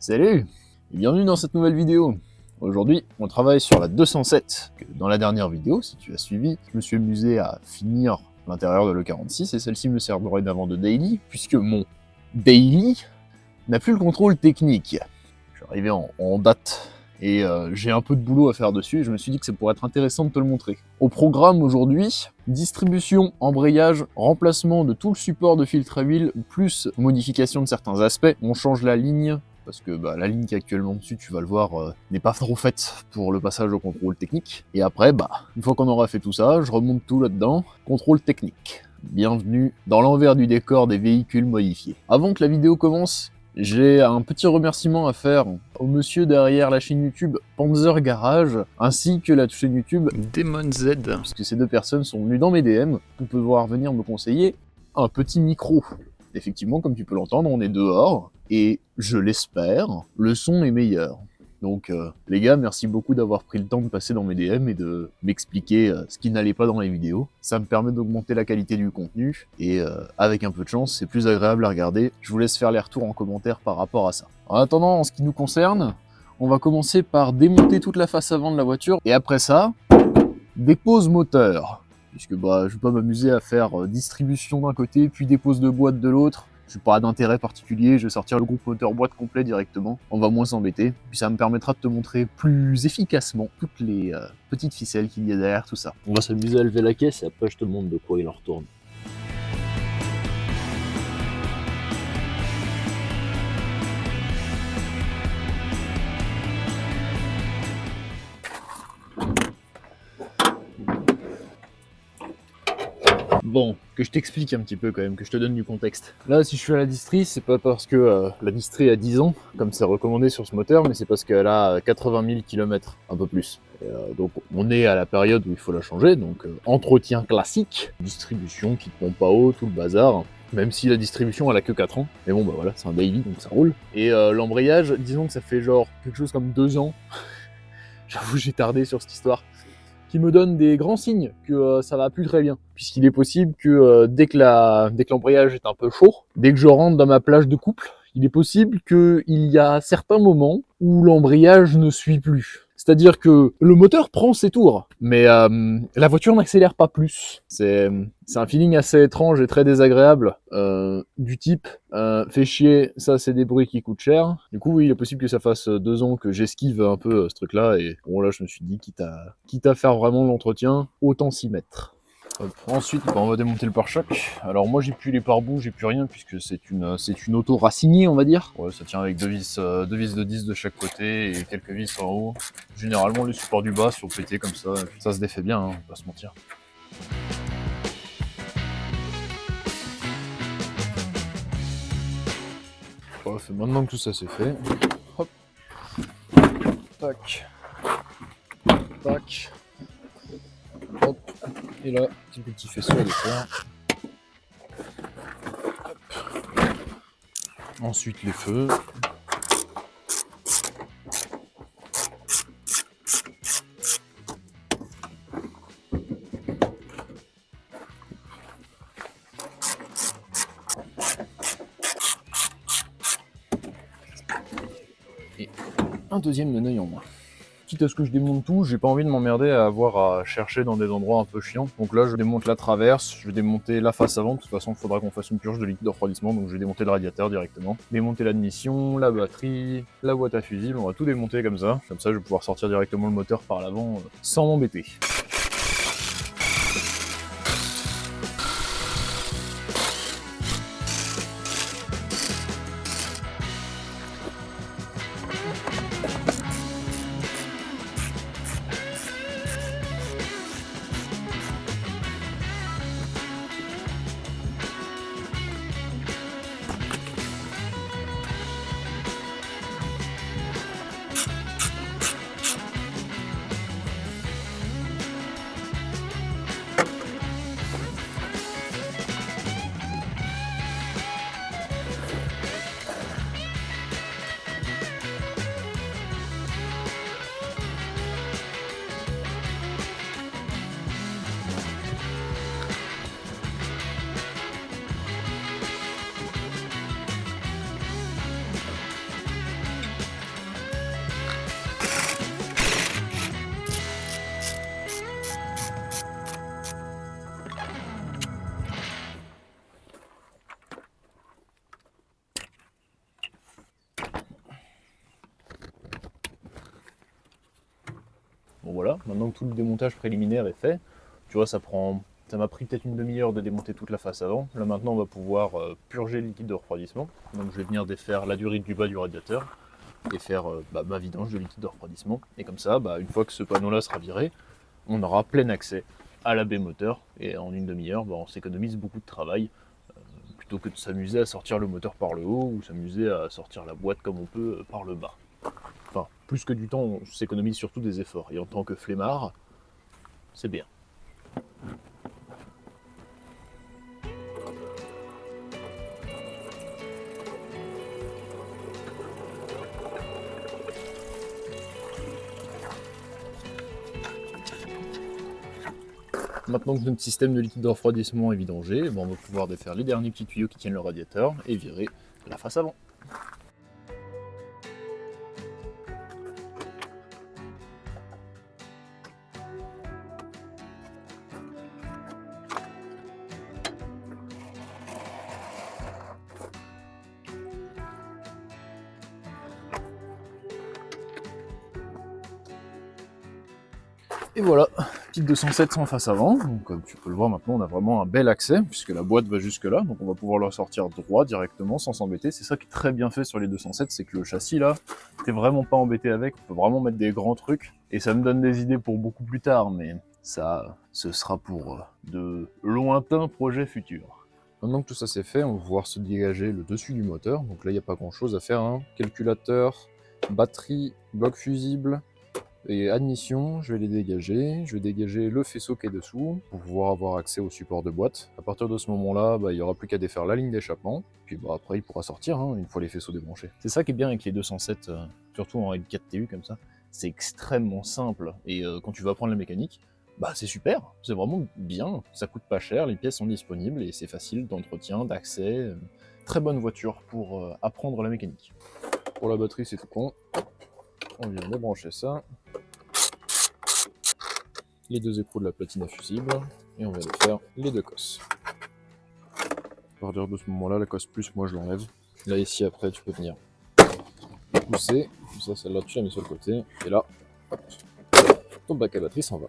Salut et bienvenue dans cette nouvelle vidéo. Aujourd'hui, on travaille sur la 207. Dans la dernière vidéo, si tu as suivi, je me suis amusé à finir l'intérieur de l'E46 et celle-ci me sert dorénavant de daily, puisque mon daily n'a plus le contrôle technique. Je suis arrivé en date et j'ai un peu de boulot à faire dessus et je me suis dit que ça pourrait être intéressant de te le montrer. Au programme aujourd'hui, distribution, embrayage, remplacement de tout le support de filtre à huile, plus modification de certains aspects. On change la ligne, parce que la ligne qui est actuellement dessus, tu vas le voir, n'est pas trop faite pour le passage au contrôle technique. Et après, une fois qu'on aura fait tout ça, je remonte tout là-dedans, contrôle technique. Bienvenue dans l'envers du décor des véhicules modifiés. Avant que la vidéo commence, j'ai un petit remerciement à faire au monsieur derrière la chaîne YouTube Panzer Garage, ainsi que la chaîne YouTube Demon Z, puisque ces deux personnes sont venues dans mes DM pour pouvoir venir me conseiller un petit micro. Effectivement, comme tu peux l'entendre, on est dehors, et je l'espère, le son est meilleur. Donc les gars, merci beaucoup d'avoir pris le temps de passer dans mes DM et de m'expliquer ce qui n'allait pas dans les vidéos. Ça me permet d'augmenter la qualité du contenu, et avec un peu de chance, c'est plus agréable à regarder. Je vous laisse faire les retours en commentaire par rapport à ça. En attendant, en ce qui nous concerne, on va commencer par démonter toute la face avant de la voiture, et après ça, dépose moteur. Puisque je vais pas m'amuser à faire distribution d'un côté, puis dépose de boîte de l'autre. Je n'ai pas d'intérêt particulier, je vais sortir le groupe moteur boîte complet directement. On va moins s'embêter, puis ça me permettra de te montrer plus efficacement toutes les petites ficelles qu'il y a derrière tout ça. On va s'amuser à lever la caisse et après je te montre de quoi il en retourne. Bon, que je t'explique un petit peu quand même, que je te donne du contexte. Là, si je suis à la distri, c'est pas parce que la distri a 10 ans, comme c'est recommandé sur ce moteur, mais c'est parce qu'elle a 80 000 km, un peu plus. Donc on est à la période où il faut la changer, donc entretien classique, distribution, kit pompe à eau, tout le bazar. Même si la distribution elle a que 4 ans, mais bon voilà, c'est un daily donc ça roule. Et l'embrayage, disons que ça fait genre quelque chose comme 2 ans, j'avoue j'ai tardé sur cette histoire, qui me donne des grands signes que ça va plus très bien. Puisqu'il est possible que dès que l'embrayage est un peu chaud, dès que je rentre dans ma plage de couple, il est possible qu'il y a certains moments où l'embrayage ne suit plus. C'est-à-dire que le moteur prend ses tours, mais la voiture n'accélère pas plus. C'est un feeling assez étrange et très désagréable, du type fait chier, ça c'est des bruits qui coûtent cher. Du coup oui, il est possible que ça fasse 2 ans que j'esquive un peu ce truc-là, et bon là je me suis dit, quitte à faire vraiment l'entretien, autant s'y mettre. Hop. Ensuite, on va démonter le pare-choc. Alors moi j'ai plus les pare-boues, j'ai plus rien puisque c'est une auto racinée, on va dire. Ouais, ça tient avec deux vis de 10 de chaque côté et quelques vis en haut. Généralement les supports du bas sont pétés comme ça, ça se défait bien, hein, on va pas se mentir. Bref, maintenant que tout ça c'est fait, hop, tac, tac, hop. Et là, petit faisceau de fer. Ensuite les feux. Et un deuxième de neuil en moins. Quitte à ce que je démonte tout, j'ai pas envie de m'emmerder à avoir à chercher dans des endroits un peu chiants. Donc là, je démonte la traverse, je vais démonter la face avant. De toute façon, il faudra qu'on fasse une purge de liquide de refroidissement, donc je vais démonter le radiateur directement. Démonter l'admission, la batterie, la boîte à fusible, on va tout démonter comme ça. Comme ça, je vais pouvoir sortir directement le moteur par l'avant sans m'embêter. Bon voilà, maintenant que tout le démontage préliminaire est fait, tu vois, ça m'a pris peut-être une demi-heure de démonter toute la face avant. Là maintenant on va pouvoir purger le liquide de refroidissement. Donc je vais venir défaire la durite du bas du radiateur et faire ma vidange de liquide de refroidissement. Et comme ça, une fois que ce panneau-là sera viré, on aura plein accès à la baie moteur. Et en une demi-heure, on s'économise beaucoup de travail, plutôt que de s'amuser à sortir le moteur par le haut ou s'amuser à sortir la boîte comme on peut par le bas. Enfin, plus que du temps, on s'économise surtout des efforts. Et en tant que flemmard, c'est bien. Maintenant que notre système de liquide de refroidissement est vidangé, on va pouvoir défaire les derniers petits tuyaux qui tiennent le radiateur et virer la face avant. Et voilà, petite 207 sans face avant. Donc, comme tu peux le voir maintenant, on a vraiment un bel accès, puisque la boîte va jusque là. Donc on va pouvoir la sortir droit directement, sans s'embêter. C'est ça qui est très bien fait sur les 207, c'est que le châssis là, t'es vraiment pas embêté avec. On peut vraiment mettre des grands trucs. Et ça me donne des idées pour beaucoup plus tard, mais ça, ce sera pour de lointains projets futurs. Maintenant que tout ça c'est fait, on va pouvoir se dégager le dessus du moteur. Donc là, il n'y a pas grand chose à faire, hein. Calculateur, batterie, bloc fusible, et admission, je vais les dégager. Je vais dégager le faisceau qui est dessous pour pouvoir avoir accès au support de boîte. À partir de ce moment-là, il n'y aura plus qu'à défaire la ligne d'échappement. Puis après, il pourra sortir une fois les faisceaux débranchés. C'est ça qui est bien avec les 207, surtout en L4TU comme ça. C'est extrêmement simple. Et quand tu vas apprendre la mécanique, c'est super. C'est vraiment bien. Ça coûte pas cher, les pièces sont disponibles et c'est facile d'entretien, d'accès. Très bonne voiture pour apprendre la mécanique. Pour la batterie, c'est tout con. On vient débrancher ça. Les deux écrous de la platine à fusible, et on vient de faire les deux cosses. À partir de ce moment-là, la cosse plus, moi je l'enlève. Là, ici, après, tu peux venir pousser. Comme ça, celle-là, tu la mets sur le côté. Et là, hop, ton bac à batterie s'en va.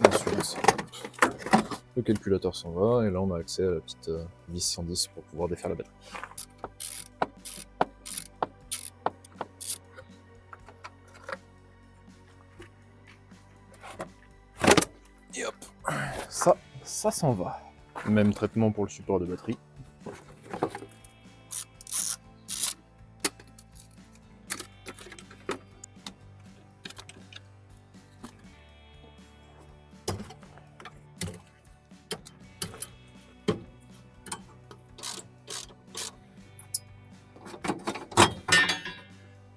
Ensuite, le calculateur s'en va, et là, on a accès à la petite vis 110 pour pouvoir défaire la batterie. Et hop, ça s'en va. Même traitement pour le support de batterie.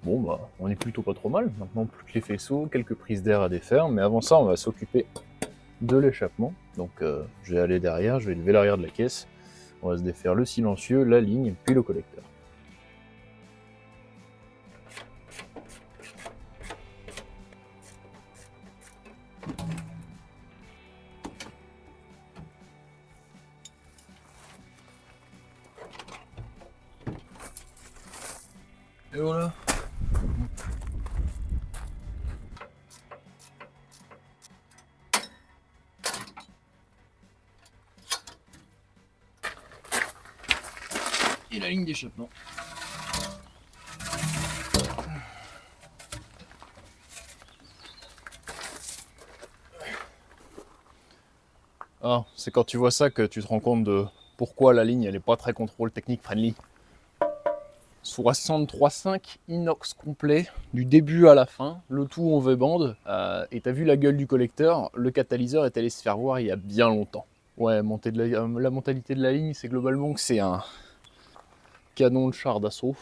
Bon on est plutôt pas trop mal. Maintenant plus que les faisceaux, quelques prises d'air à défaire, mais avant ça on va s'occuper de l'échappement. Donc je vais aller derrière, je vais lever l'arrière de la caisse, on va se défaire le silencieux, la ligne, puis le collecteur. Et voilà. Et la ligne d'échappement. Ah, c'est quand tu vois ça que tu te rends compte de pourquoi la ligne elle est pas très contrôle technique friendly. 63,5 inox complet, du début à la fin, le tout en V-band. Et t'as vu la gueule du collecteur, le catalyseur est allé se faire voir il y a bien longtemps. Ouais, la mentalité de la ligne, c'est globalement que c'est un canon de char d'assaut.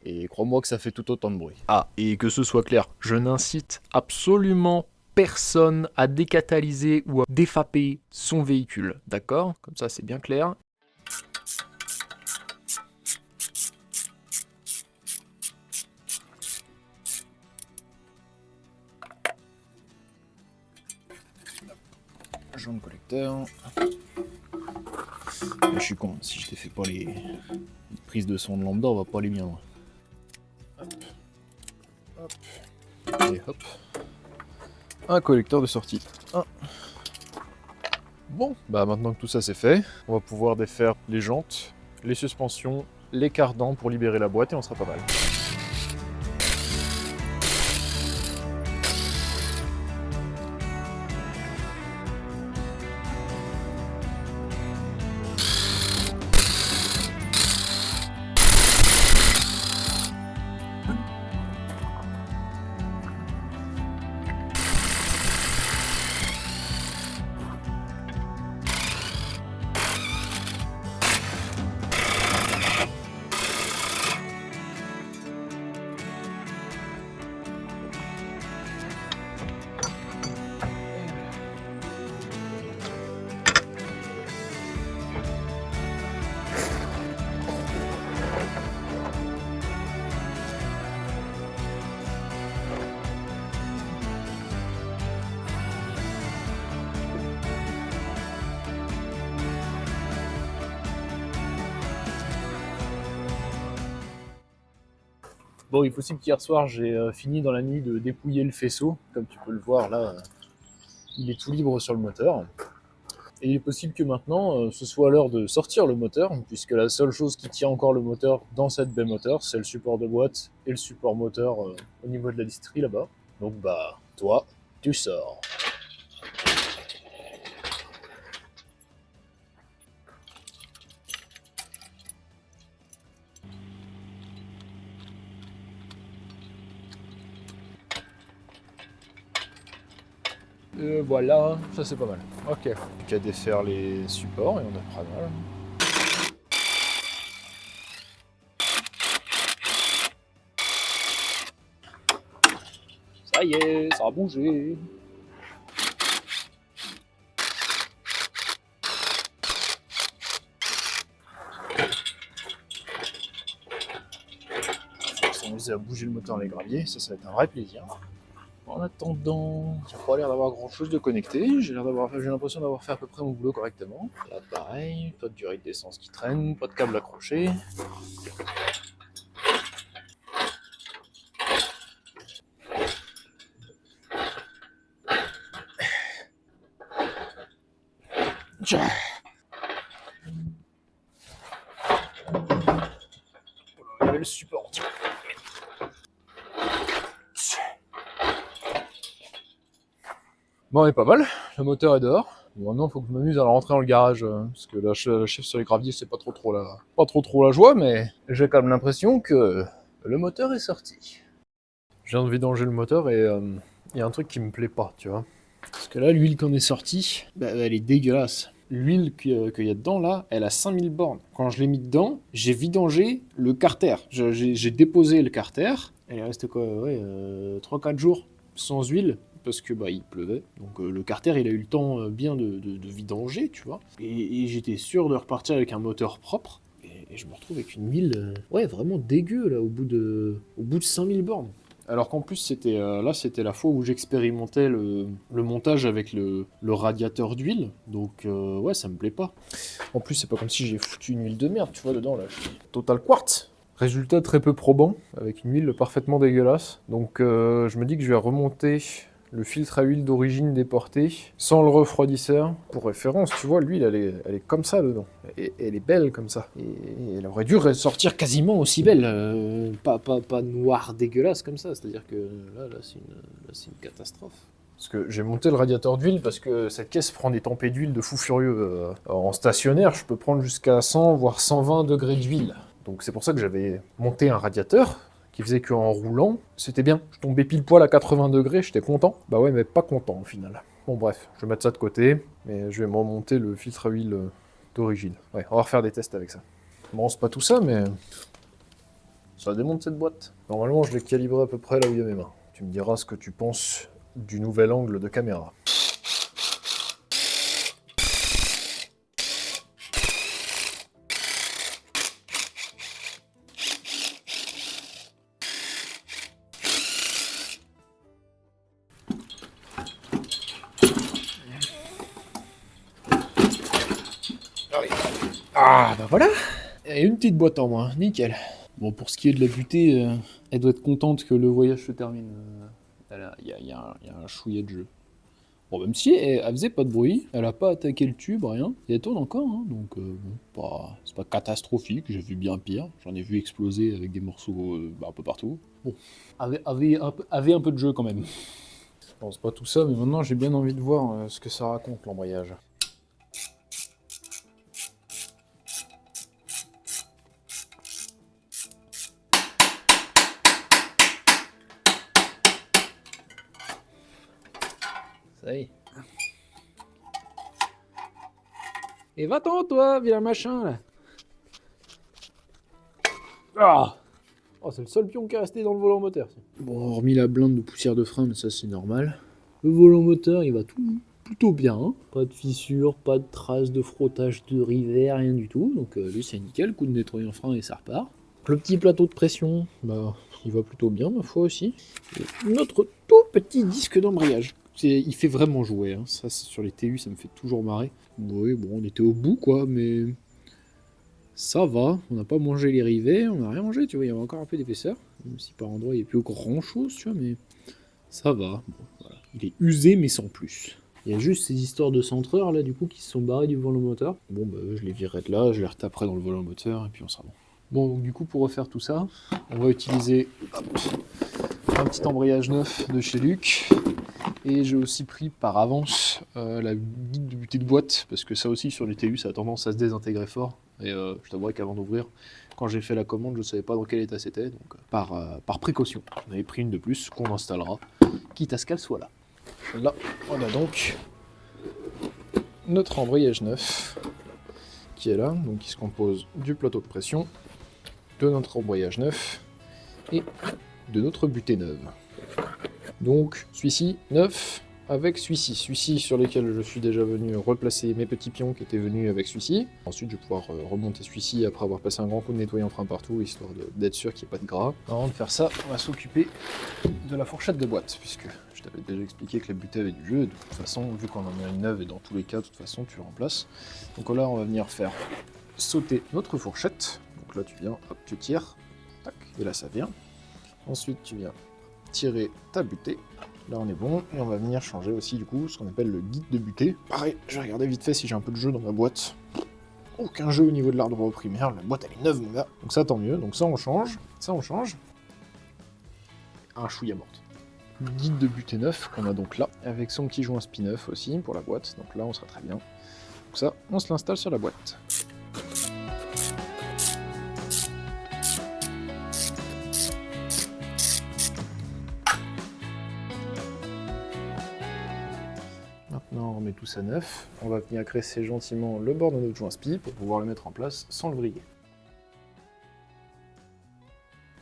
Et crois-moi que ça fait tout autant de bruit. Ah, et que ce soit clair, je n'incite absolument personne à décatalyser ou à défaper son véhicule, d'accord? Comme ça, c'est bien clair. Jaune collecteur. suis con, si je t'ai fait pas les prises de son de lambda, on va pas aller bien loin. Hop. Hop. Et hop. Un collecteur de sortie. Un. Bon, bah maintenant que tout ça c'est fait, on va pouvoir défaire les jantes, les suspensions, les cardans pour libérer la boîte et on sera pas mal. Bon, il faut aussi qu'hier soir, j'ai fini dans la nuit de dépouiller le faisceau. Comme tu peux le voir là, il est tout libre sur le moteur. Et il est possible que maintenant, ce soit l'heure de sortir le moteur, puisque la seule chose qui tient encore le moteur dans cette baie moteur, c'est le support de boîte et le support moteur au niveau de la distrie là-bas. Donc bah, toi, tu sors. Voilà, ça c'est pas mal. Ok. Plus qu'à défaire les supports et on a pas mal. Ça y est, ça a bougé. On va s'amuser à bouger le moteur dans les graviers, ça va être un vrai plaisir. En attendant, j'ai pas l'air d'avoir grand chose de connecté, j'ai l'impression d'avoir fait à peu près mon boulot correctement. Là pareil, pas de durée d'essence qui traîne, pas de câble accroché. Il y avait le support. Bon, on est pas mal, le moteur est dehors. Maintenant, il faut que je m'amuse à le rentrer dans le garage, parce que la chef sur les graviers, c'est pas trop la joie, mais j'ai quand même l'impression que le moteur est sorti. Je viens de vidanger le moteur et il y a un truc qui me plaît pas, tu vois. Parce que là, l'huile qu'on est sortie, bah, elle est dégueulasse. L'huile qu'il y a dedans, là, elle a 5000 bornes. Quand je l'ai mis dedans, j'ai vidangé le carter. J'ai déposé le carter. Elle est restée quoi, 3-4 jours sans huile, parce que bah il pleuvait. Donc le carter, il a eu le temps bien de vidanger, tu vois. Et j'étais sûr de repartir avec un moteur propre. Et je me retrouve avec une huile, vraiment dégueu, là, au bout de 5000 bornes. Alors qu'en plus, c'était la fois où j'expérimentais le montage avec le radiateur d'huile. Donc, ça me plaît pas. En plus, c'est pas comme si j'ai foutu une huile de merde, tu vois, dedans, là. Total quartz. Résultat très peu probant, avec une huile parfaitement dégueulasse. Donc, je me dis que je vais remonter le filtre à huile d'origine déporté, sans le refroidisseur. Pour référence, tu vois, l'huile, elle est comme ça dedans. Et elle est belle comme ça. Et elle aurait dû ressortir quasiment aussi belle. Pas noire dégueulasse comme ça. C'est-à-dire que là c'est une catastrophe. Parce que j'ai monté le radiateur d'huile parce que cette caisse prend des tempêtes d'huile de fou furieux. En stationnaire, je peux prendre jusqu'à 100 voire 120 degrés d'huile. Donc c'est pour ça que j'avais monté un radiateur qui faisait qu'en roulant, c'était bien. Je tombais pile poil à 80 degrés, j'étais content. Bah ouais, mais pas content au final. Bon bref, je vais mettre ça de côté, mais je vais me remonter le filtre à huile d'origine. Ouais, on va refaire des tests avec ça. Bon, c'est pas tout ça, mais ça démonte cette boîte. Normalement, je l'ai calibré à peu près là où il y a mes mains. Tu me diras ce que tu penses du nouvel angle de caméra. Ah, bah voilà. Et une petite boîte en moins, nickel. Bon, pour ce qui est de la butée, elle doit être contente que le voyage se termine. Il y a un chouïa de jeu. Bon, même si elle faisait pas de bruit, elle a pas attaqué le tube, rien. Et elle tourne encore, hein, donc c'est pas catastrophique, j'ai vu bien pire. J'en ai vu exploser avec des morceaux un peu partout. Bon, avait un peu de jeu quand même. Je pense pas tout ça, mais maintenant j'ai bien envie de voir ce que ça raconte l'embrayage. Ça y est. Et va-t'en, toi, vilain machin, là. Ah oh, c'est le seul pion qui est resté dans le volant moteur. Bon, hormis la blinde de poussière de frein, mais ça c'est normal. Le volant moteur, il va plutôt bien. Hein. Pas de fissures, pas de traces de frottage de rivet, rien du tout. Donc lui, c'est nickel. Coup de nettoyant frein et ça repart. Le petit plateau de pression, bah, il va plutôt bien, ma foi aussi. Et notre tout petit disque d'embrayage. Il fait vraiment jouer. Hein. Ça, sur les TU, ça me fait toujours marrer. Oui, bon, on était au bout, quoi, mais ça va. On n'a pas mangé les rivets, on n'a rien mangé, tu vois. Il y avait encore un peu d'épaisseur. Même si par endroit, il n'y a plus grand chose, tu vois, mais ça va. Bon, voilà. Il est usé, mais sans plus. Il y a juste ces histoires de centreurs, là, du coup, qui se sont barrés du volant moteur. Bon, bah, je les virerai de là, je les retaperai dans le volant moteur, et puis on sera bon. Bon, donc du coup, pour refaire tout ça, on va utiliser un petit embrayage neuf de chez Luc. Et j'ai aussi pris par avance la guide de butée de boîte, parce que ça aussi, sur les TU, ça a tendance à se désintégrer fort. Et je t'avouerai qu'avant d'ouvrir, quand j'ai fait la commande, je ne savais pas dans quel état c'était. Donc, par précaution, j'en avais pris une de plus qu'on installera, quitte à ce qu'elle soit là. Là, on a donc notre embrayage neuf qui est là, donc qui se compose du plateau de pression, de notre embrayage neuf et de notre butée neuve. Donc celui-ci neuf avec celui-ci sur lesquels je suis déjà venu replacer mes petits pions qui étaient venus avec celui-ci. Ensuite je vais pouvoir remonter celui-ci après avoir passé un grand coup de nettoyant frein partout, histoire d'être sûr qu'il n'y ait pas de gras. Avant de faire ça, on va s'occuper de la fourchette de boîte, puisque je t'avais déjà expliqué que la butée avait du jeu, de toute façon, vu qu'on en a une neuve et dans tous les cas, de toute façon, tu remplaces. Donc là, on va venir faire sauter notre fourchette. Donc là, tu viens, hop, tu tires, tac, et là, ça vient. Ensuite, tu viens tirer ta butée. Là, on est bon, et on va venir changer aussi, du coup, ce qu'on appelle le guide de butée. Pareil, je vais regarder vite fait si j'ai un peu de jeu dans ma boîte. Aucun jeu au niveau de l'arbre primaire, la boîte, elle est neuve, mon gars. Donc ça, tant mieux. Donc ça, on change. Ça, on change. Un chouïa morte. Le guide de butée neuf qu'on a donc là, avec son petit joint spin-off aussi pour la boîte, donc là on sera très bien. Donc ça, on se l'installe sur la boîte. Maintenant on remet tout ça neuf, on va venir graisser gentiment le bord de notre joint spi pour pouvoir le mettre en place sans le vriller.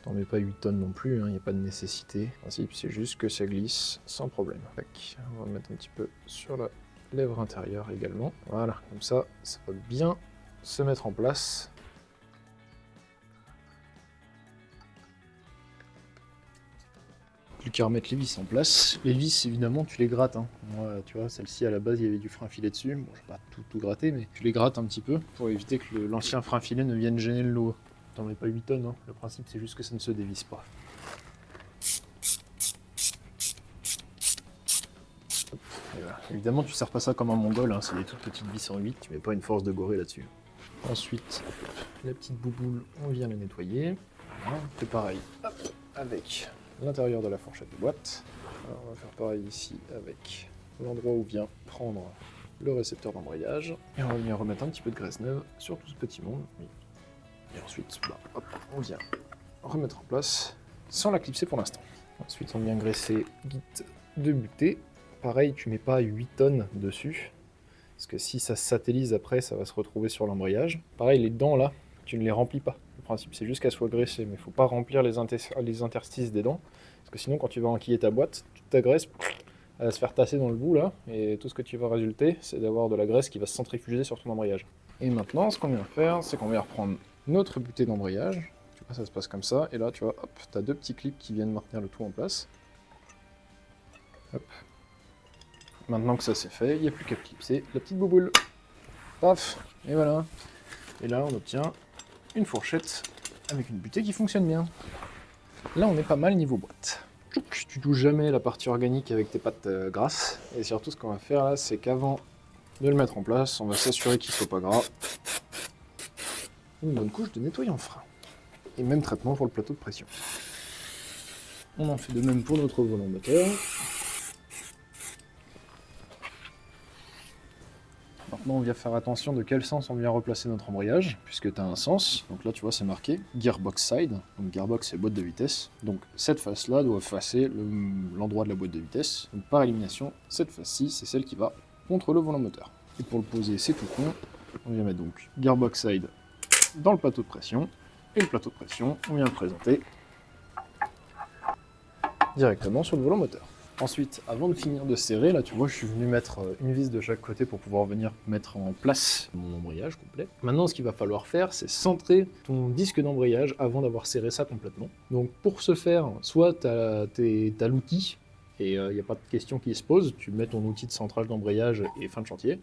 T'en mets pas 8 tonnes non plus, il n'y a pas de nécessité. Le principe, c'est juste que ça glisse sans problème. Tac. On va mettre un petit peu sur la lèvre intérieure également. Voilà, comme ça va bien se mettre en place. Plus qu'à remettre les vis en place. Les vis, évidemment, tu les grattes. Hein. Moi, tu vois, celle-ci, à la base, il y avait du frein filet dessus. Bon, je vais pas tout gratter, mais tu les grattes un petit peu pour éviter que l'ancien frein filet ne vienne gêner le lot. T'en mets pas 8 tonnes, hein. Le principe c'est juste que ça ne se dévisse pas. Voilà. Évidemment tu sers pas ça comme un mongol, hein. C'est des toutes petites vis en 8, tu mets pas une force de gorée là-dessus. Ensuite, la petite bouboule, on vient la nettoyer. Voilà. On fait pareil avec l'intérieur de la fourchette de boîte. Alors, on va faire pareil ici avec l'endroit où vient prendre le récepteur d'embrayage. Et on va venir remettre un petit peu de graisse neuve sur tout ce petit monde. Et ensuite, bah, hop, on vient remettre en place sans la clipser pour l'instant. Ensuite, on vient graisser guide de butée. Pareil, tu mets pas 8 tonnes dessus, parce que si ça se satellise après, ça va se retrouver sur l'embrayage. Pareil, les dents là, tu ne les remplis pas. Le principe, c'est juste qu'elles soient graissées, mais il ne faut pas remplir les interstices des dents, parce que sinon, quand tu vas enquiller ta boîte, toute ta graisse, elle va se faire tasser dans le bout là, et tout ce que tu vas résulter, c'est d'avoir de la graisse qui va se centrifuger sur ton embrayage. Et maintenant, ce qu'on vient faire, c'est qu'on vient reprendre notre butée d'embrayage. Tu vois, ça se passe comme ça, et là, tu vois, hop, tu as deux petits clips qui viennent maintenir le tout en place. Hop. Maintenant que ça c'est fait, il n'y a plus qu'à clipser la petite bouboule. Paf, et voilà. Et là, on obtient une fourchette avec une butée qui fonctionne bien. Là, on est pas mal niveau boîte. Tu touches jamais la partie organique avec tes pâtes grasses. Et surtout, ce qu'on va faire là, c'est qu'avant de le mettre en place, on va s'assurer qu'il soit pas gras. Une bonne couche de nettoyant frein. Et même traitement pour le plateau de pression. On en fait de même pour notre volant moteur. Maintenant, on vient faire attention de quel sens on vient replacer notre embrayage, puisque tu as un sens. Donc là, tu vois, c'est marqué Gearbox Side. Donc Gearbox, c'est boîte de vitesse. Donc cette face-là doit facer l'endroit de la boîte de vitesse. Donc par élimination, cette face-ci, c'est celle qui va contre le volant moteur. Et pour le poser, c'est tout con. On vient mettre donc Gearbox Side dans le plateau de pression. Et le plateau de pression, on vient le présenter directement sur le volant moteur. Ensuite, avant de finir de serrer, là tu vois, je suis venu mettre une vis de chaque côté pour pouvoir venir mettre en place mon embrayage complet. Maintenant, ce qu'il va falloir faire, c'est centrer ton disque d'embrayage avant d'avoir serré ça complètement. Donc pour ce faire, soit tu as l'outil, et il n'y a pas de question qui se pose, tu mets ton outil de centrage d'embrayage et fin de chantier.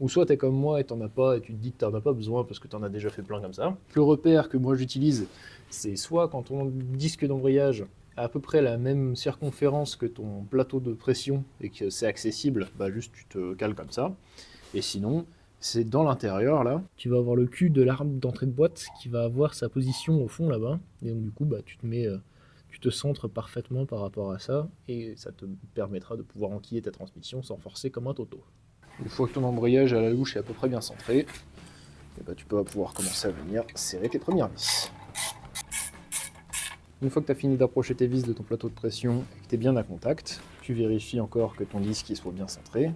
Ou soit tu es comme moi et t'en as pas, et tu te dis que t'en as pas besoin parce que tu en as déjà fait plein comme ça. Le repère que moi j'utilise, c'est soit quand ton disque d'embrayage à peu près la même circonférence que ton plateau de pression et que c'est accessible, bah juste tu te cales comme ça. Et sinon, c'est dans l'intérieur là. Tu vas avoir le cul de l'arme d'entrée de boîte qui va avoir sa position au fond là-bas. Et donc du coup, bah tu te centres parfaitement par rapport à ça et ça te permettra de pouvoir enquiller ta transmission sans forcer comme un toto. Une fois que ton embrayage à la louche est à peu près bien centré, et bah tu peux pouvoir commencer à venir serrer tes premières vis. Une fois que tu as fini d'approcher tes vis de ton plateau de pression et que tu es bien à contact, tu vérifies encore que ton disque soit bien centré.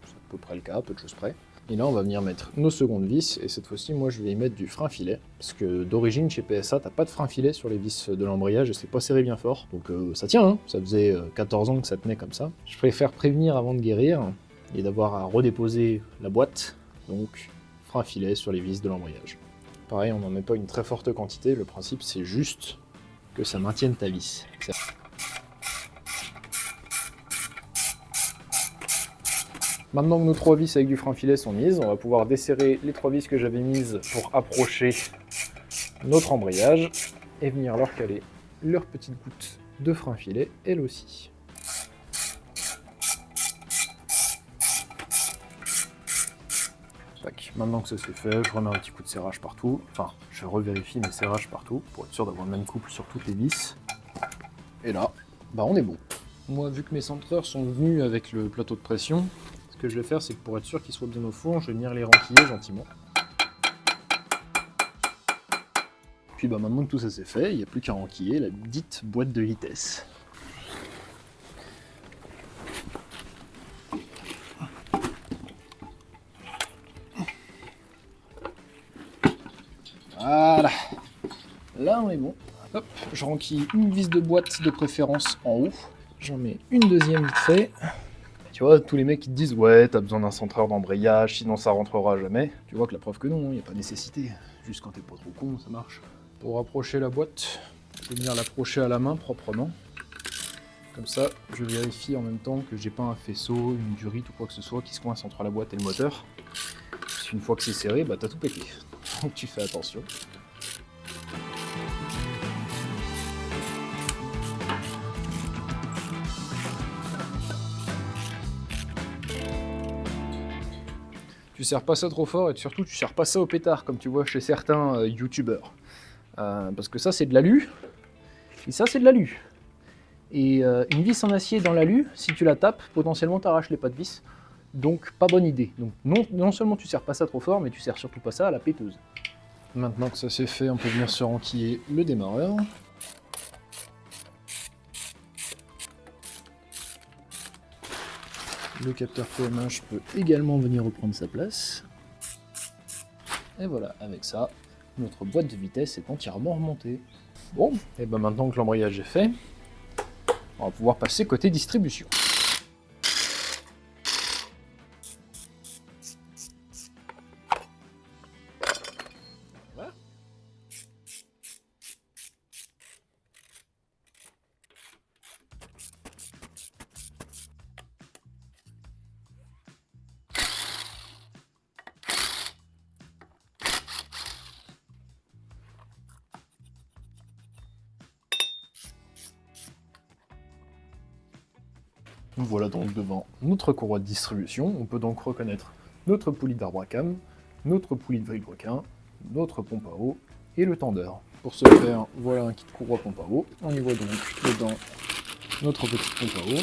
C'est à peu près le cas, peu de choses près. Et là, on va venir mettre nos secondes vis, et cette fois-ci, moi, je vais y mettre du frein filet. Parce que d'origine, chez PSA, t'as pas de frein filet sur les vis de l'embrayage, et c'est pas serré bien fort. Donc ça tient, hein, ça faisait 14 ans que ça tenait comme ça. Je préfère prévenir avant de guérir, et d'avoir à redéposer la boîte, donc frein filet sur les vis de l'embrayage. Pareil, on n'en met pas une très forte quantité, le principe c'est juste que ça maintienne ta vis. Maintenant que nos 3 vis avec du frein filet sont mises, on va pouvoir desserrer les 3 vis que j'avais mises pour approcher notre embrayage et venir leur caler leur petite goutte de frein filet, elle aussi. Tac. Maintenant que ça c'est fait, je remets un petit coup de serrage partout. Enfin, je revérifie mes serrages partout pour être sûr d'avoir le même couple sur toutes les vis. Et là, bah on est bon. Moi, vu que mes centreurs sont venus avec le plateau de pression, ce que je vais faire, c'est que pour être sûr qu'ils soient bien au four, je vais venir les renquiller gentiment. Puis bah maintenant que tout ça c'est fait, il n'y a plus qu'à renquiller la dite boîte de vitesse. Voilà, là on est bon. Hop, je renquille une vis de boîte de préférence en haut. J'en mets une deuxième vite fait. Tu vois, tous les mecs qui te disent « Ouais, t'as besoin d'un centreur d'embrayage, sinon ça rentrera jamais ». Tu vois que la preuve que non, il n'y a pas nécessité. Juste quand t'es pas trop con, ça marche. Pour approcher la boîte, je vais venir l'approcher à la main proprement. Comme ça, je vérifie en même temps que j'ai pas un faisceau, une durite ou quoi que ce soit qui se coince entre la boîte et le moteur. Parce qu'une fois que c'est serré, bah t'as tout pété. Donc tu fais attention. Tu serres pas ça trop fort et surtout tu serres pas ça au pétard comme tu vois chez certains youtubeurs. Parce que ça c'est de l'alu et ça c'est de l'alu. Et une vis en acier dans l'alu, si tu la tapes, potentiellement t'arraches les pas de vis. Donc pas bonne idée. Donc non seulement tu serres pas ça trop fort, mais tu serres surtout pas ça à la péteuse. Maintenant que ça c'est fait, on peut venir se renquiller le démarreur. Le capteur PMH peut également venir reprendre sa place. Et voilà, avec ça, notre boîte de vitesse est entièrement remontée. Bon, et ben maintenant que l'embrayage est fait, on va pouvoir passer côté distribution. Voilà. Nous voilà donc devant notre courroie de distribution. On peut donc reconnaître notre poulie d'arbre à cam, notre poulie de vilebrequin, notre pompe à eau et le tendeur. Pour ce faire, voilà un kit courroie pompe à eau. On y voit donc dedans notre petite pompe à eau.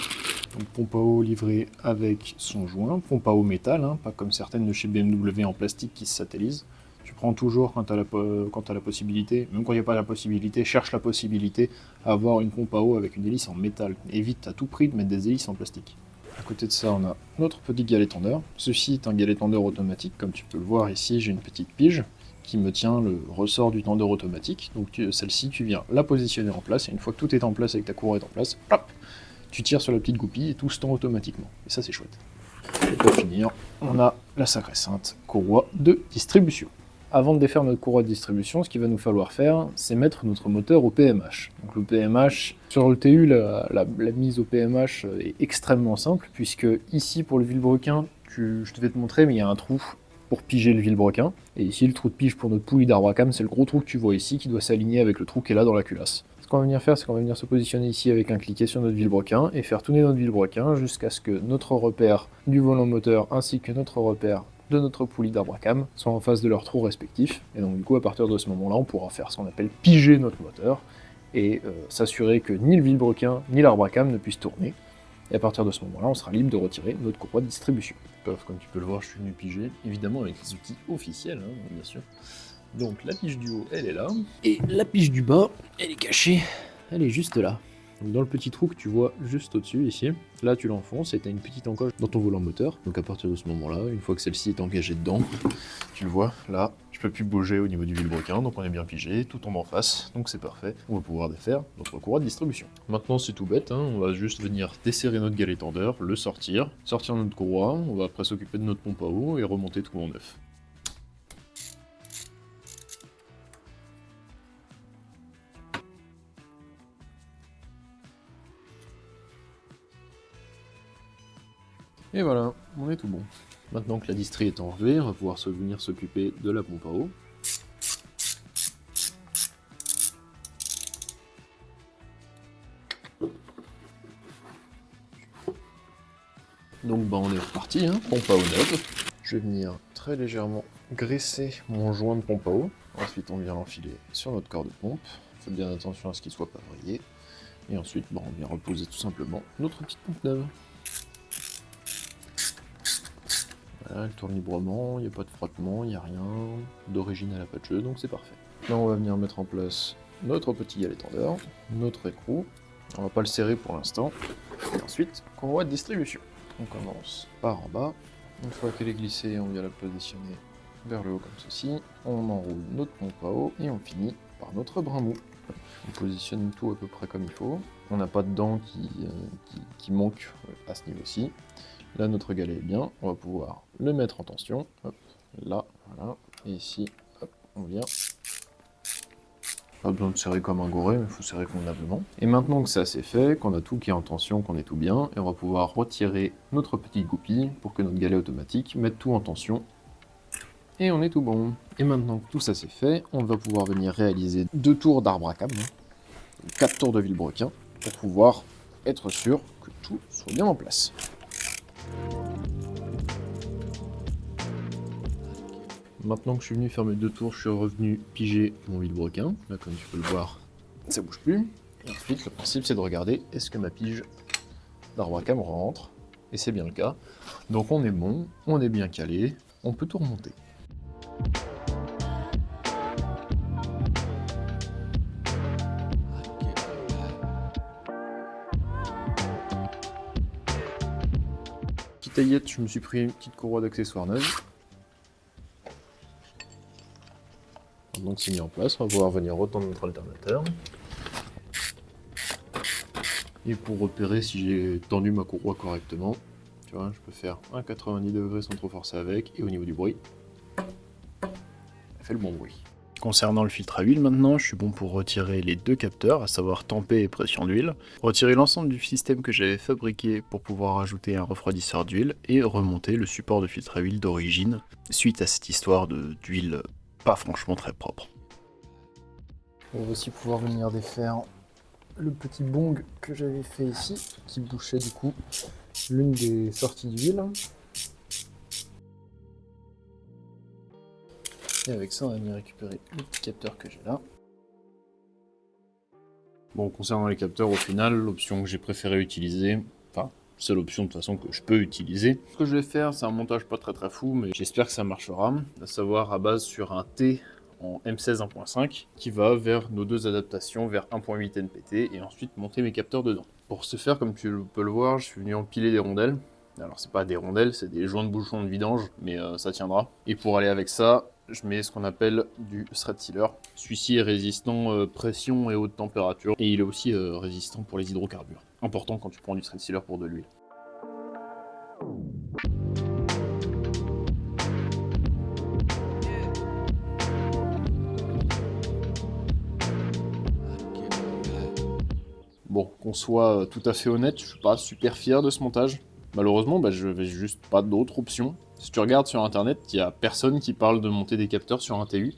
Donc, pompe à eau livrée avec son joint, pompe à eau métal, hein, pas comme certaines de chez BMW en plastique qui se satellisent. Tu prends toujours quand tu as la possibilité, même quand il n'y a pas la possibilité, cherche la possibilité à avoir une pompe à eau avec une hélice en métal. Évite à tout prix de mettre des hélices en plastique. À côté de ça, on a notre petit galet tendeur. Ceci est un galet tendeur automatique, comme tu peux le voir ici, j'ai une petite pige qui me tient le ressort du tendeur automatique. Donc celle-ci, tu viens la positionner en place, et une fois que tout est en place et que ta courroie est en place, hop, tu tires sur la petite goupille et tout se tend automatiquement. Et ça, c'est chouette. Et pour finir, on a la sacrée sainte courroie de distribution. Avant de défaire notre courroie de distribution, ce qu'il va nous falloir faire, c'est mettre notre moteur au PMH. Donc le PMH, sur le TU, la mise au PMH est extrêmement simple, puisque ici, pour le vilebrequin, je devais te montrer, mais il y a un trou pour piger le vilebrequin. Et ici, le trou de pige pour notre poulie d'arbre à cam, c'est le gros trou que tu vois ici, qui doit s'aligner avec le trou qui est là dans la culasse. Ce qu'on va venir faire, c'est qu'on va venir se positionner ici avec un cliquet sur notre vilebrequin et faire tourner notre vilebrequin jusqu'à ce que notre repère du volant moteur ainsi que notre repère de notre poulie d'arbre à cam soient en face de leurs trous respectifs. Et donc du coup, à partir de ce moment-là, on pourra faire ce qu'on appelle piger notre moteur et s'assurer que ni le vilebrequin ni l'arbre à cam ne puissent tourner. Et à partir de ce moment-là, on sera libre de retirer notre courroie de distribution. Comme tu peux le voir, je suis venu piger, évidemment avec les outils officiels, hein, bien sûr. Donc la pige du haut, elle est là. Et la pige du bas, elle est cachée. Elle est juste là. Donc dans le petit trou que tu vois juste au-dessus, ici, là tu l'enfonces et tu as une petite encoche dans ton volant moteur. Donc à partir de ce moment-là, une fois que celle-ci est engagée dedans, tu le vois, là, je peux plus bouger au niveau du vilebrequin, donc on est bien pigé, tout tombe en face, donc c'est parfait. On va pouvoir défaire notre courroie de distribution. Maintenant c'est tout bête, hein, on va juste venir desserrer notre galet tendeur, le sortir notre courroie, on va après s'occuper de notre pompe à eau et remonter tout en neuf. Et voilà, on est tout bon. Maintenant que la distrie est enlevée, on va pouvoir venir s'occuper de la pompe à eau. Donc on est reparti, hein, pompe à eau neuve. Je vais venir très légèrement graisser mon joint de pompe à eau. Ensuite on vient l'enfiler sur notre corps de pompe. Faites bien attention à ce qu'il ne soit pas vrillé. Et ensuite on vient reposer tout simplement notre petite pompe neuve. Voilà, elle tourne librement, il n'y a pas de frottement, il n'y a rien. D'origine, elle n'a pas de jeu, donc c'est parfait. Là, on va venir mettre en place notre petit galet tendeur, notre écrou. On va pas le serrer pour l'instant. Et ensuite, courroie de distribution. On commence par en bas. Une fois qu'elle est glissée, on vient la positionner vers le haut comme ceci. On enroule notre pompe à eau et on finit par notre brin mou. On positionne tout à peu près comme il faut. On n'a pas de dents qui manquent à ce niveau-ci. Là, notre galet est bien, on va pouvoir le mettre en tension. Hop, là, voilà. Et ici, hop, on vient. Pas besoin de serrer comme un goré, mais il faut serrer convenablement. Et maintenant que ça c'est fait, qu'on a tout qui est en tension, qu'on est tout bien, et on va pouvoir retirer notre petite goupille pour que notre galet automatique mette tout en tension. Et on est tout bon. Et maintenant que tout ça c'est fait, on va pouvoir venir réaliser 2 tours d'arbre à cam, 4 tours de vilebrequin, pour pouvoir être sûr que tout soit bien en place. Maintenant que je suis venu faire mes 2 tours, je suis revenu piger mon vilebrequin. Là, comme tu peux le voir, ça bouge plus. Et ensuite, le principe, c'est de regarder est-ce que ma pige d'arbre à cam rentre. Et c'est bien le cas. Donc on est bon, on est bien calé, on peut tout remonter. Petite taillette, je me suis pris une petite courroie d'accessoires neuve. Donc c'est mis en place, on va pouvoir venir retendre notre alternateur. Et pour repérer si j'ai tendu ma courroie correctement, tu vois, je peux faire un 90 degrés sans trop forcer avec, et au niveau du bruit, elle fait le bon bruit. Concernant le filtre à huile maintenant, je suis bon pour retirer les 2 capteurs, à savoir tempée et pression d'huile, retirer l'ensemble du système que j'avais fabriqué pour pouvoir ajouter un refroidisseur d'huile, et remonter le support de filtre à huile d'origine, suite à cette histoire d'huile pas franchement très propre. On va aussi pouvoir venir défaire le petit bong que j'avais fait ici, qui bouchait du coup l'une des sorties d'huile. Et avec ça, on va venir récupérer le petit capteur que j'ai là. Bon, concernant les capteurs, au final, l'option que j'ai préféré utiliser, enfin, seule option de toute façon que je peux utiliser. Ce que je vais faire, c'est un montage pas très fou, mais j'espère que ça marchera, à savoir à base sur un T en M16 1.5 qui va vers nos deux adaptations, vers 1.8 NPT, et ensuite monter mes capteurs dedans. Pour ce faire, comme tu peux le voir, je suis venu empiler des rondelles. Alors c'est pas des rondelles, c'est des joints de bouchons de vidange, mais ça tiendra. Et pour aller avec ça, je mets ce qu'on appelle du thread sealer. Celui-ci est résistant pression et haute température, et il est aussi résistant pour les hydrocarbures. Important quand tu prends du thread sealer pour de l'huile. Bon, qu'on soit tout à fait honnête, je suis pas super fier de ce montage. Malheureusement, je n'ai juste pas d'autre option. Si tu regardes sur internet, il n'y a personne qui parle de monter des capteurs sur un TU.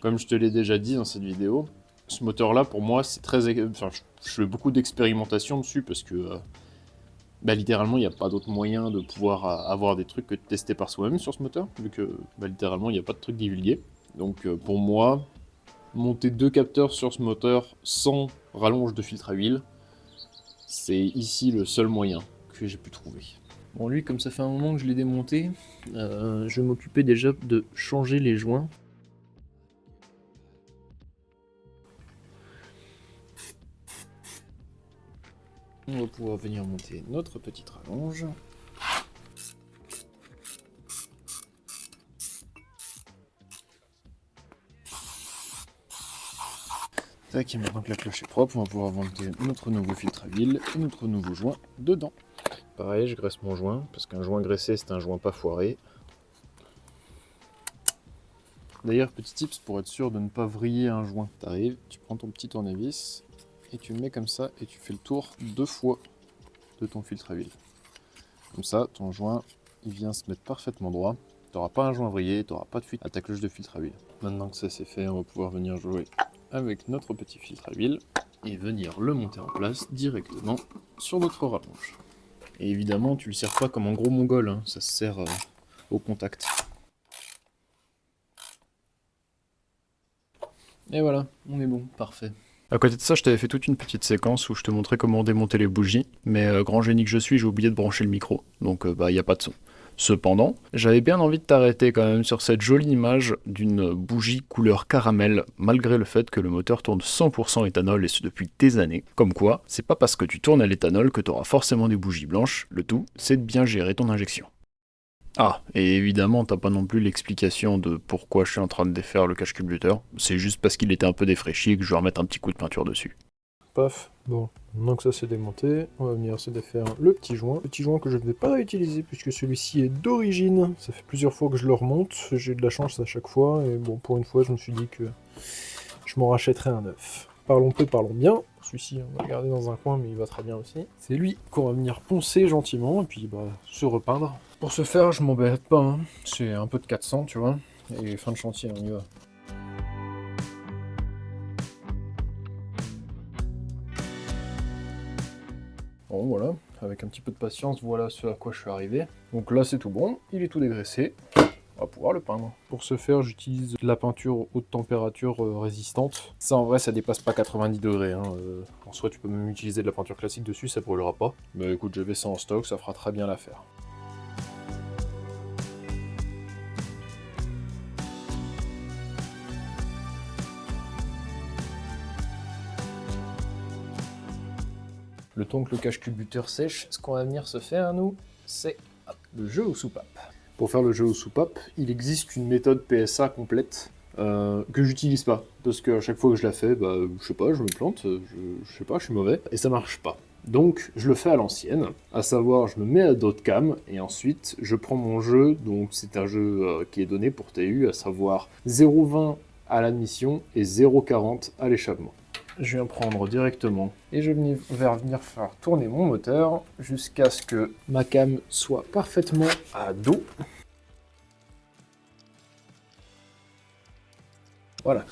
Comme je te l'ai déjà dit dans cette vidéo, ce moteur-là, pour moi, c'est très... Enfin, je fais beaucoup d'expérimentation dessus parce que... littéralement, il n'y a pas d'autre moyen de pouvoir avoir des trucs que de tester par soi-même sur ce moteur, vu que littéralement, il n'y a pas de trucs divulgués. Donc pour moi, monter 2 capteurs sur ce moteur sans rallonge de filtre à huile, c'est ici le seul moyen que j'ai pu trouver. Bon, lui, comme ça fait un moment que je l'ai démonté, je vais m'occuper déjà de changer les joints. On va pouvoir venir monter notre petite rallonge. Tac, et maintenant que la cloche est propre, on va pouvoir monter notre nouveau filtre à huile et notre nouveau joint dedans. Pareil, je graisse mon joint, parce qu'un joint graissé, c'est un joint pas foiré. D'ailleurs, petit tips pour être sûr de ne pas vriller un joint. T'arrives, tu prends ton petit tournevis, et tu le mets comme ça, et tu fais le tour 2 fois de ton filtre à huile. Comme ça, ton joint, il vient se mettre parfaitement droit. Tu n'auras pas un joint vrillé, tu n'auras pas de fuite à ta cloche de filtre à huile. Maintenant que ça c'est fait, on va pouvoir venir jouer avec notre petit filtre à huile et venir le monter en place directement sur notre rallonge. Et évidemment, tu le sers pas comme un gros mongol, hein, ça se sert au contact. Et voilà, on est bon, parfait. À côté de ça, je t'avais fait toute une petite séquence où je te montrais comment démonter les bougies, mais grand génie que je suis, j'ai oublié de brancher le micro, donc il n'y a pas de son. Cependant, j'avais bien envie de t'arrêter quand même sur cette jolie image d'une bougie couleur caramel, malgré le fait que le moteur tourne 100% éthanol et ce depuis des années. Comme quoi, c'est pas parce que tu tournes à l'éthanol que tu auras forcément des bougies blanches, le tout, c'est de bien gérer ton injection. Ah, et évidemment, t'as pas non plus l'explication de pourquoi je suis en train de défaire le cache-culbuteur, c'est juste parce qu'il était un peu défraîchi et que je vais remettre un petit coup de peinture dessus. Paf, bon, maintenant que ça c'est démonté, on va venir se défaire le petit joint que je ne vais pas réutiliser puisque celui-ci est d'origine. Ça fait plusieurs fois que je le remonte, j'ai eu de la chance à chaque fois, et bon, pour une fois je me suis dit que je m'en rachèterais un neuf. Parlons peu, parlons bien. Celui-ci, on va le garder dans un coin, mais il va très bien aussi. C'est lui qu'on va venir poncer gentiment, et puis se repeindre. Pour ce faire, je m'embête pas, hein. C'est un peu de 400, tu vois, et fin de chantier, on y va. Bon voilà, avec un petit peu de patience, voilà ce à quoi je suis arrivé. Donc là c'est tout bon, il est tout dégraissé, on va pouvoir le peindre. Pour ce faire, j'utilise de la peinture haute température résistante. Ça en vrai ça dépasse pas 90 degrés, hein. En soi tu peux même utiliser de la peinture classique dessus, ça brûlera pas. Mais écoute, j'avais ça en stock, ça fera très bien l'affaire. Le temps que le cache-culbuteur sèche, ce qu'on va venir se faire, nous, c'est le jeu aux soupapes. Pour faire le jeu aux soupapes, il existe une méthode PSA complète que j'utilise pas. Parce qu'à chaque fois que je la fais, je sais pas, je me plante, je sais pas, je suis mauvais, et ça marche pas. Donc je le fais à l'ancienne, à savoir je me mets à dos de cam, et ensuite je prends mon jeu, donc c'est un jeu qui est donné pour TU, à savoir 0,20 à l'admission et 0,40 à l'échappement. Je viens prendre directement et je vais venir faire tourner mon moteur jusqu'à ce que ma cam soit parfaitement à dos. Voilà,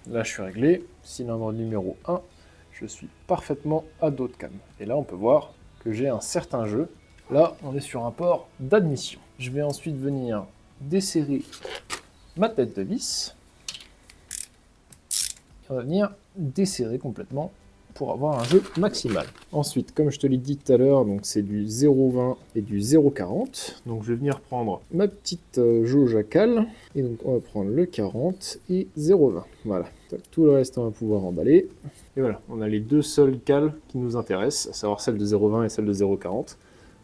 là je suis réglé, cylindre numéro 1, je suis parfaitement à dos de cam. Et là, on peut voir que j'ai un certain jeu. Là, on est sur un port d'admission. Je vais ensuite venir desserrer ma tête de vis. Et on va venir desserrer complètement pour avoir un jeu maximal. Ensuite, comme je te l'ai dit tout à l'heure, donc c'est du 0,20 et du 0,40. Donc je vais venir prendre ma petite jauge à cale. Et donc on va prendre le 40 et 0,20. Voilà. Tout le reste, on va pouvoir emballer. Et voilà, on a les deux seules cales qui nous intéressent, à savoir celle de 0,20 et celle de 0,40.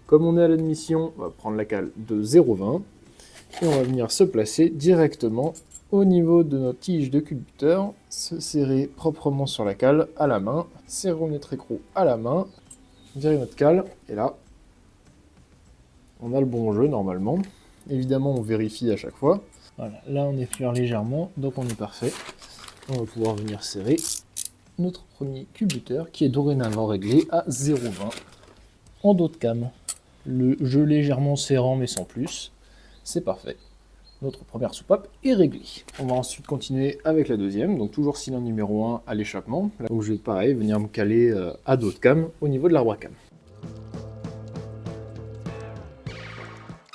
Comme on est à l'admission, on va prendre la cale de 0,20 et on va venir se placer directement au niveau de notre tige de culbuteur, se serrer proprement sur la cale à la main, serrer notre écrou à la main, virer notre cale, et là, on a le bon jeu normalement. Évidemment, on vérifie à chaque fois. Voilà, là on effleure légèrement, donc on est parfait. On va pouvoir venir serrer notre premier culbuteur qui est dorénavant réglé à 0,20 en dos de cam. Le jeu légèrement serrant mais sans plus, c'est parfait. Notre première soupape est réglée. On va ensuite continuer avec la deuxième, donc toujours cylindre numéro 1 à l'échappement. Là où je vais pareil venir me caler à dos de cam au niveau de l'arbre à cam.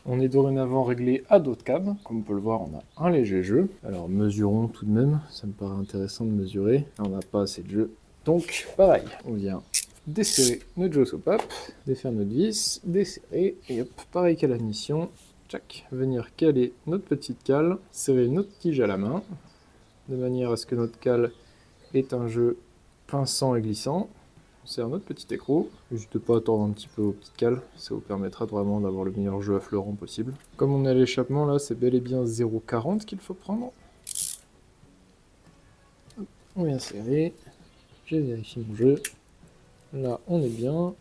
On est dorénavant réglé à dos de cam. Comme on peut le voir, on a un léger jeu. Alors mesurons tout de même, ça me paraît intéressant de mesurer. On n'a pas assez de jeu. Donc pareil, on vient desserrer notre jeu soupape, défaire notre vis, desserrer, et hop, pareil qu'à l'admission. Tchac, venir caler notre petite cale, serrer notre tige à la main, de manière à ce que notre cale ait un jeu pinçant et glissant. On serre notre petit écrou, n'hésitez pas à tordre un petit peu vos petites cales, ça vous permettra vraiment d'avoir le meilleur jeu affleurant possible. Comme on est à l'échappement là, c'est bel et bien 0,40 qu'il faut prendre. On vient serrer, j'ai vérifié mon jeu, là on est bien.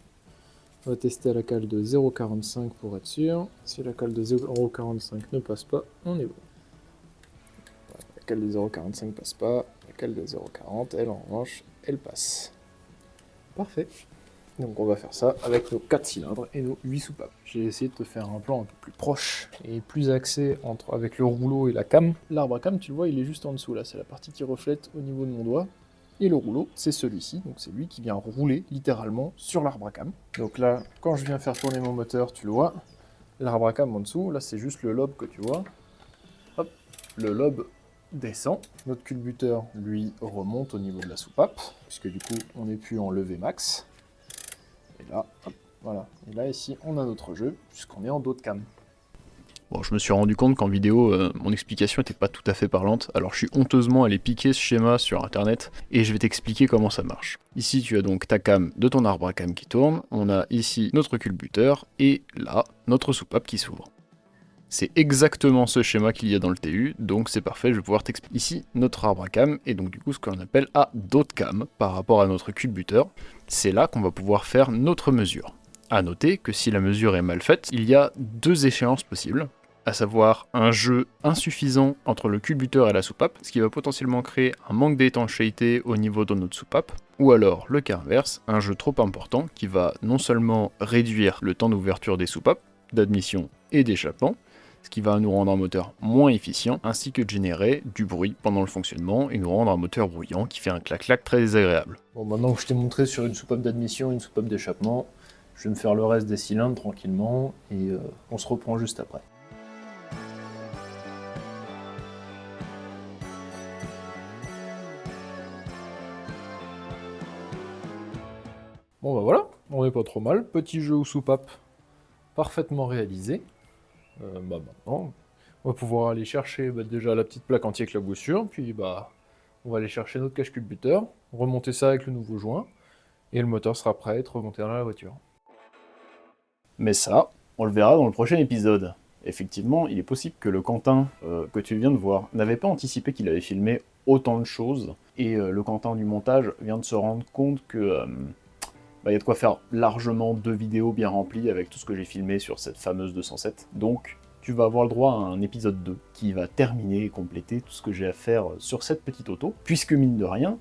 On va tester à la cale de 0,45 pour être sûr. Si la cale de 0,45 ne passe pas, on est bon. La cale de 0,45 passe pas. La cale de 0,40, elle en revanche, elle passe. Parfait. Donc on va faire ça avec nos 4 cylindres et nos 8 soupapes. J'ai essayé de te faire un plan un peu plus proche et plus axé avec le rouleau et la cam. L'arbre à cam, tu le vois, il est juste en dessous là. C'est la partie qui reflète au niveau de mon doigt. Et le rouleau, c'est celui-ci, donc c'est lui qui vient rouler littéralement sur l'arbre à cam. Donc là, quand je viens faire tourner mon moteur, tu le vois, l'arbre à cam en dessous, là c'est juste le lobe que tu vois. Hop, le lobe descend. Notre culbuteur, lui, remonte au niveau de la soupape, puisque du coup, on n'est plus en levée max. Et là, hop, voilà. Et là, ici, on a notre jeu, puisqu'on est en dos de cam. Bon, je me suis rendu compte qu'en vidéo, mon explication n'était pas tout à fait parlante, alors je suis honteusement allé piquer ce schéma sur internet, et je vais t'expliquer comment ça marche. Ici, tu as donc ta cam de ton arbre à cam qui tourne, on a ici notre culbuteur, et là, notre soupape qui s'ouvre. C'est exactement ce schéma qu'il y a dans le TU, donc c'est parfait, je vais pouvoir t'expliquer. Ici, notre arbre à cam est donc du coup ce qu'on appelle à dos de cam par rapport à notre culbuteur. C'est là qu'on va pouvoir faire notre mesure. A noter que si la mesure est mal faite, il y a deux échéances possibles, à savoir un jeu insuffisant entre le culbuteur et la soupape, ce qui va potentiellement créer un manque d'étanchéité au niveau de notre soupape, ou alors le cas inverse, un jeu trop important qui va non seulement réduire le temps d'ouverture des soupapes, d'admission et d'échappement, ce qui va nous rendre un moteur moins efficient, ainsi que de générer du bruit pendant le fonctionnement et nous rendre un moteur bruyant qui fait un clac-clac très désagréable. Bon, maintenant que je t'ai montré sur une soupape d'admission et une soupape d'échappement, je vais me faire le reste des cylindres tranquillement et on se reprend juste après. Bon bah voilà, on n'est pas trop mal. Petit jeu aux soupapes parfaitement réalisé. Maintenant, on va pouvoir aller chercher déjà la petite plaque anti-éclaboussure, puis on va aller chercher notre cache culbuteur, remonter ça avec le nouveau joint, et le moteur sera prêt à être remonté dans la voiture. Mais ça, on le verra dans le prochain épisode. Effectivement, il est possible que le Quentin que tu viens de voir n'avait pas anticipé qu'il avait filmé autant de choses, et le Quentin du montage vient de se rendre compte que il y a de quoi faire largement 2 vidéos bien remplies avec tout ce que j'ai filmé sur cette fameuse 207. Donc, tu vas avoir le droit à un épisode 2 qui va terminer et compléter tout ce que j'ai à faire sur cette petite auto, puisque mine de rien,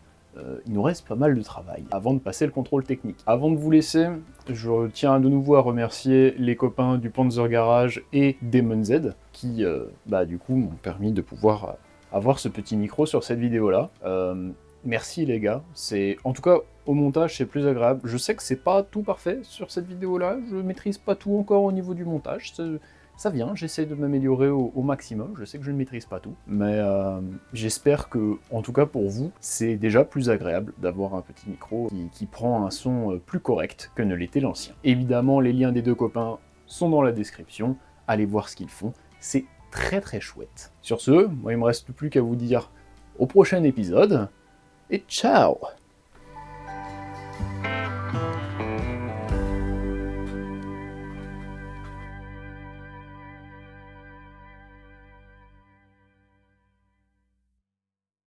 il nous reste pas mal de travail avant de passer le contrôle technique. Avant de vous laisser, je tiens de nouveau à remercier les copains du Panzer Garage et Demon Z qui, du coup, m'ont permis de pouvoir avoir ce petit micro sur cette vidéo-là. merci les gars. En tout cas, au montage, c'est plus agréable. Je sais que c'est pas tout parfait sur cette vidéo-là. Je maîtrise pas tout encore au niveau du montage. Ça vient, j'essaie de m'améliorer au maximum. Je sais que je ne maîtrise pas tout. Mais j'espère que, en tout cas pour vous, c'est déjà plus agréable d'avoir un petit micro qui prend un son plus correct que ne l'était l'ancien. Évidemment, les liens des deux copains sont dans la description. Allez voir ce qu'ils font. C'est très très chouette. Sur ce, moi il me reste plus qu'à vous dire au prochain épisode, et ciao!